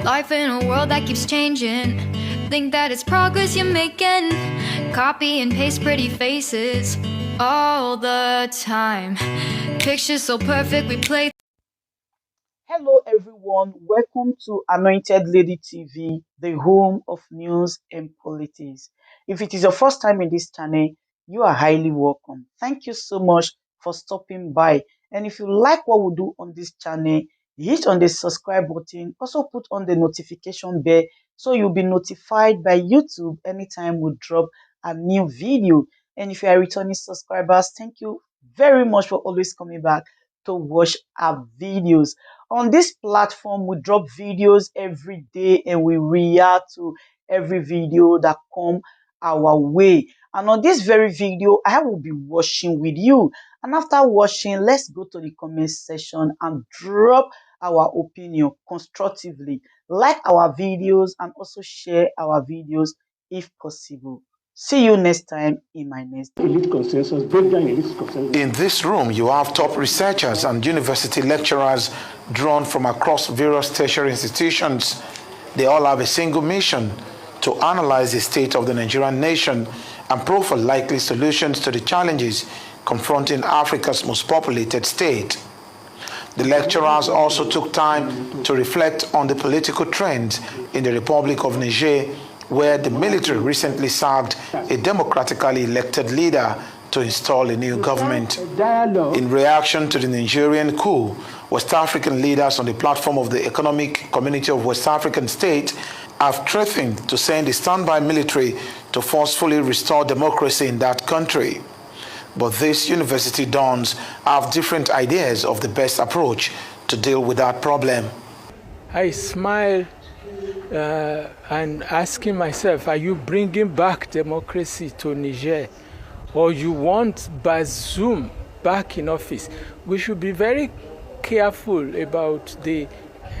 Life in a world that keeps changing. Think that it's progress you're making. Copy and paste pretty faces all the time. Pictures so perfect we play. Hello everyone, welcome to Anointed Lady TV, the home of news and politics. If it is your first time in this channel, you are highly welcome. Thank you so much for stopping by. And if you like what we do on this channel, hit on the subscribe button, also put on the notification bell so you'll be notified by YouTube anytime we drop a new video. And if you are returning subscribers, thank you very much for always coming back to watch our videos. On this platform, we drop videos every day and we react to every video that come our way. And on this very video, I will be watching with you. And after watching, let's go to the comment section and drop our opinion constructively. Like our videos and also share our videos if possible. See you next time in my next elite consensus, break down elite consensus. In this room, you have top researchers and university lecturers drawn from across various tertiary institutions. They all have a single mission: to analyze the state of the Nigerian nation and profile likely solutions to the challenges confronting Africa's most populated state. The lecturers also took time to reflect on the political trends in the Republic of Niger, where the military recently sacked a democratically elected leader to install a new government. In reaction to the Nigerian coup, West African leaders on the platform of the Economic Community of West African States have threatened to send a standby military to forcefully restore democracy in that country. But these university dons have different ideas of the best approach to deal with that problem. I smile and asking myself, are you bringing back democracy to Niger, or you want Bazoum back in office? We should be very careful about the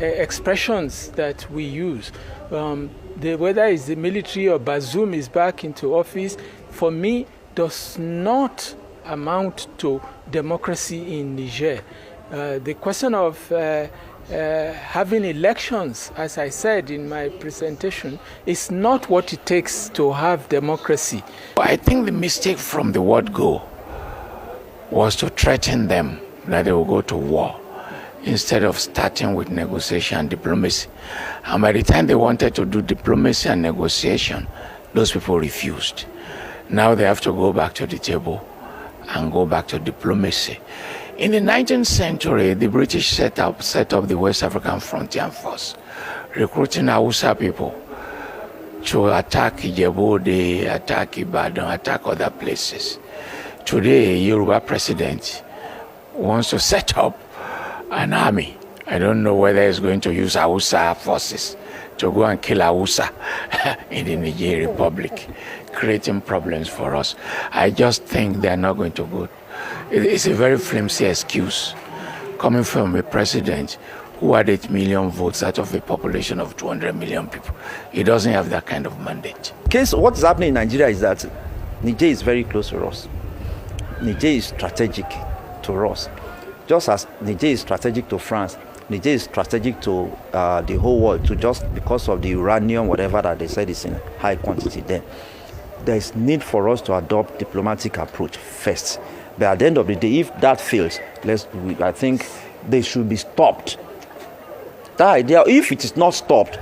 expressions that we use. Whether it's the military or Bazoum is back into office, for me, does not amount to democracy in Niger. The question of having elections, as I said in my presentation, is not what it takes to have democracy. I think the mistake from the word go was to threaten them that they will go to war instead of starting with negotiation and diplomacy. And by the time they wanted to do diplomacy and negotiation, those people refused. Now they have to go back to the table and go back to diplomacy. In the 19th century, the British set up the West African Frontier Force, recruiting Hausa people to attack Ijebu, attack Ibadan, attack other places. Today, a Yoruba president wants to set up an army. I don't know whether he's going to use Hausa forces to go and kill Hausa in the Niger Republic, creating problems for us. I just think they're not going to go. It's a very flimsy excuse coming from a president who had 8 million votes out of a population of 200 million people. He doesn't have that kind of mandate. What's happening in Nigeria is that Niger is very close to us. Niger is strategic to us. Just as Niger is strategic to France, Niger is strategic to the whole world, just because of the uranium, whatever that they said is in high quantity there. There is need for us to adopt diplomatic approach first. But at the end of the day, if that fails, I think they should be stopped. That idea, if it is not stopped,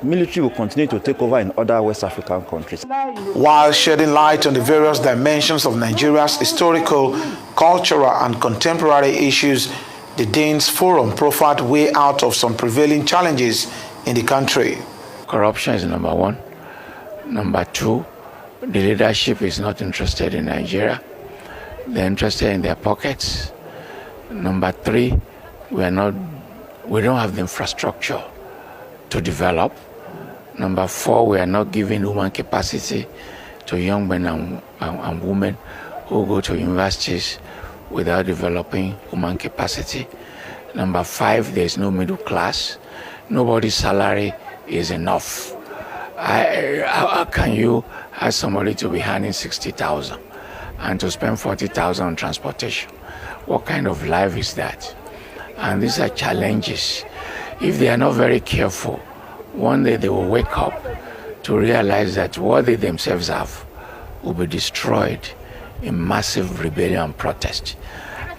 military will continue to take over in other West African countries. While shedding light on the various dimensions of Nigeria's historical, cultural, and contemporary issues, the Danes Forum profiled way out of some prevailing challenges in the country. Corruption is number one. Number two, the leadership is not interested in Nigeria. They're interested in their pockets. Number three, we don't have the infrastructure to develop. Number four, we are not giving human capacity to young men and women who go to universities without developing human capacity. Number five, there's no middle class. Nobody's salary is enough. How can you ask somebody to be earning 60,000 and to spend 40,000 on transportation? What kind of life is that? And these are challenges. If they are not very careful, one day they will wake up to realize that what they themselves have will be destroyed in massive rebellion and protest.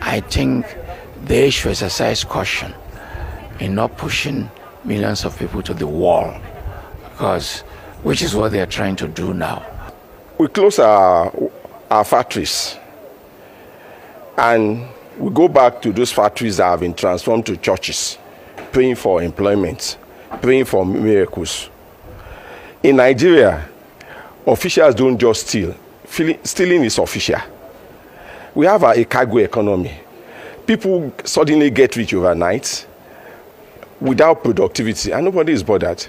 I think they should exercise caution in not pushing millions of people to the wall, which is what they are trying to do now. We close our factories and we go back to those factories that have been transformed to churches, praying for employment, praying for miracles. In Nigeria, officials don't just steal. Stealing is official. We have a cargo economy. People suddenly get rich overnight without productivity, and nobody is bothered.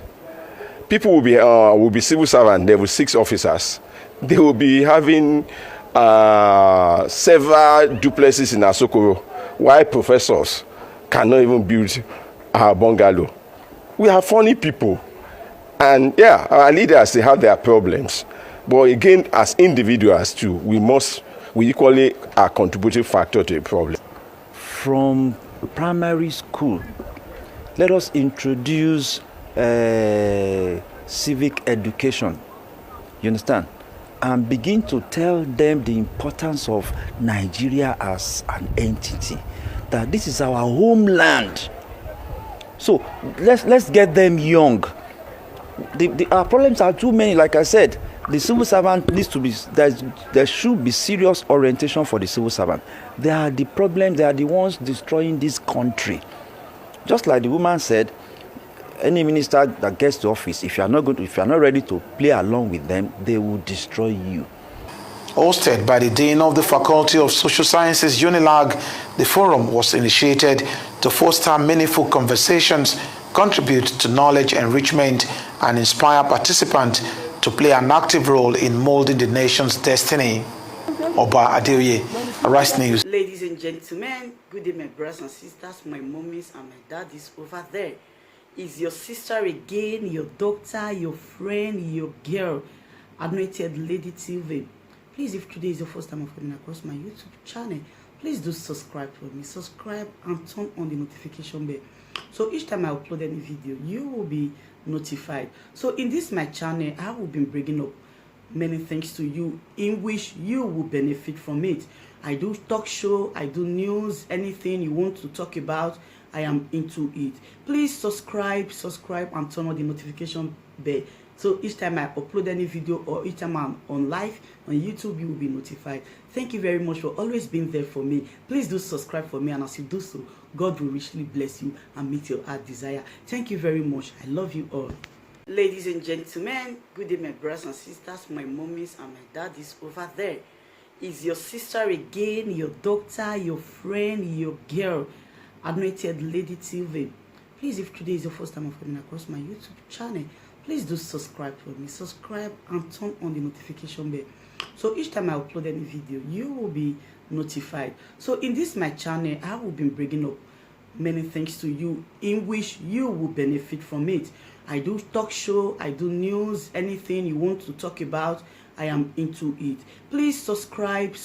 People will be civil servants, level 6 officers. They will be having several duplexes in Asokoro, while professors cannot even build a bungalow. We are funny people. And yeah, our leaders, they have their problems. But again, as individuals too, we equally are a contributing factor to the problem. From primary school, let us introduce civic education. You understand? And begin to tell them the importance of Nigeria as an entity. That this is our homeland. So let's get them young. Our problems are too many. Like I said, the civil servant needs to be. There should be serious orientation for the civil servant. They are the problems. They are the ones destroying this country. Just like the woman said, any minister that gets to office, if you are not ready to play along with them, they will destroy you. Hosted by the Dean of the Faculty of Social Sciences, UNILAG, the forum was initiated to foster meaningful conversations, contribute to knowledge enrichment, and inspire participants to play an active role in molding the nation's destiny. Oba Adeoye, Arise News. Ladies and gentlemen, good day, my brothers and sisters, my mummies and my daddies over there. Is your sister again, your doctor, your friend, your girl, Anointed Lady TV. Please, if today is your first time of coming across my YouTube channel, please do subscribe for me. Subscribe and turn on the notification bell. So each time I upload any video, you will be notified. So in this my channel, I will be bringing up many things to you in which you will benefit from it. I do talk show, I do news, anything you want to talk about, I am into it. Please subscribe and turn on the notification bell. So each time I upload any video or each time I'm on live on YouTube, you will be notified. Thank you very much for always being there for me. Please do subscribe for me, and as you do so, God will richly bless you and meet your heart desire. Thank you very much. I love you all. Ladies and gentlemen, good day, my brothers and sisters, my mummies and my daddies over there. Is your sister again, your doctor, your friend, your girl, Anointed Lady TV. Please, if today is your first time of coming across my YouTube channel, please do subscribe for me. Subscribe and turn on the notification bell. So each time I upload any video, you will be notified. So in this my channel, I will be bringing up many things to you in which you will benefit from it. I do talk show, I do news, anything you want to talk about, I am into it. Please subscribe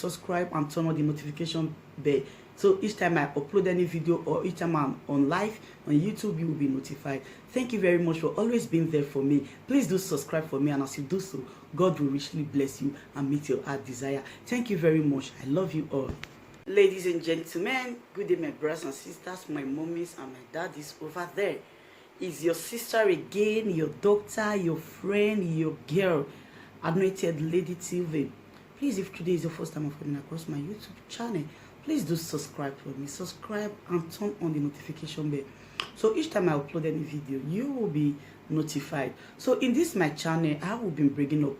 and turn on the notification bell. So each time I upload any video or each time I'm on live on YouTube, you will be notified. Thank you very much for always being there for me. Please do subscribe for me, and as you do so, God will richly bless you and meet your heart desire. Thank you very much. I love you all. Ladies and gentlemen, good day, my brothers and sisters, my mummies and my daddies over there. Is your sister again, your doctor, your friend, your girl, Anointed Lady TV. Please, if today is your first time of coming across my YouTube channel, please do subscribe for me. Subscribe and turn on the notification bell. So each time I upload any video, you will be notified. So in this my channel, I will be bringing up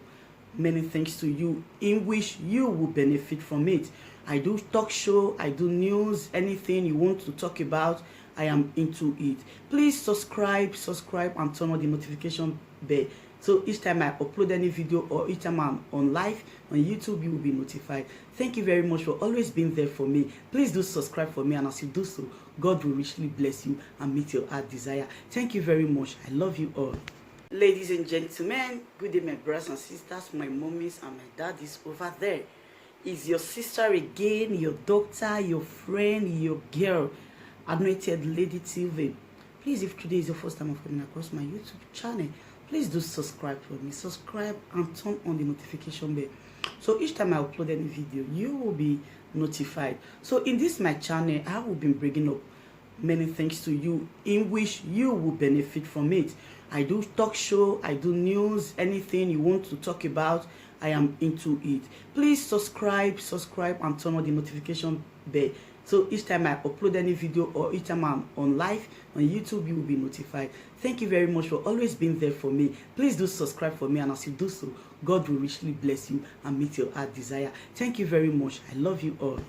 many things to you in which you will benefit from it. I do talk show, I do news, anything you want to talk about, I am into it. Please subscribe and turn on the notification bell. So each time I upload any video or each time I'm on live on YouTube, you will be notified. Thank you very much for always being there for me. Please do subscribe for me, and as you do so, God will richly bless you and meet your heart desire. Thank you very much. I love you all. Ladies and gentlemen, good day, my brothers and sisters, my mummies and my daddies over there. Is your sister again, your doctor, your friend, your girl, Anointed Lady TV. Please, if today is your first time of coming across my YouTube channel, please do subscribe for me. Subscribe and turn on the notification bell. So each time I upload any video, you will be notified. So in this my channel, I will be bringing up many things to you in which you will benefit from it. I do talk show, I do news, anything you want to talk about, I am into it. Please subscribe and turn on the notification bell. So each time I upload any video or each time I'm on live on YouTube, you will be notified. Thank you very much for always being there for me. Please do subscribe for me, and as you do so, God will richly bless you and meet your heart desire. Thank you very much. I love you all.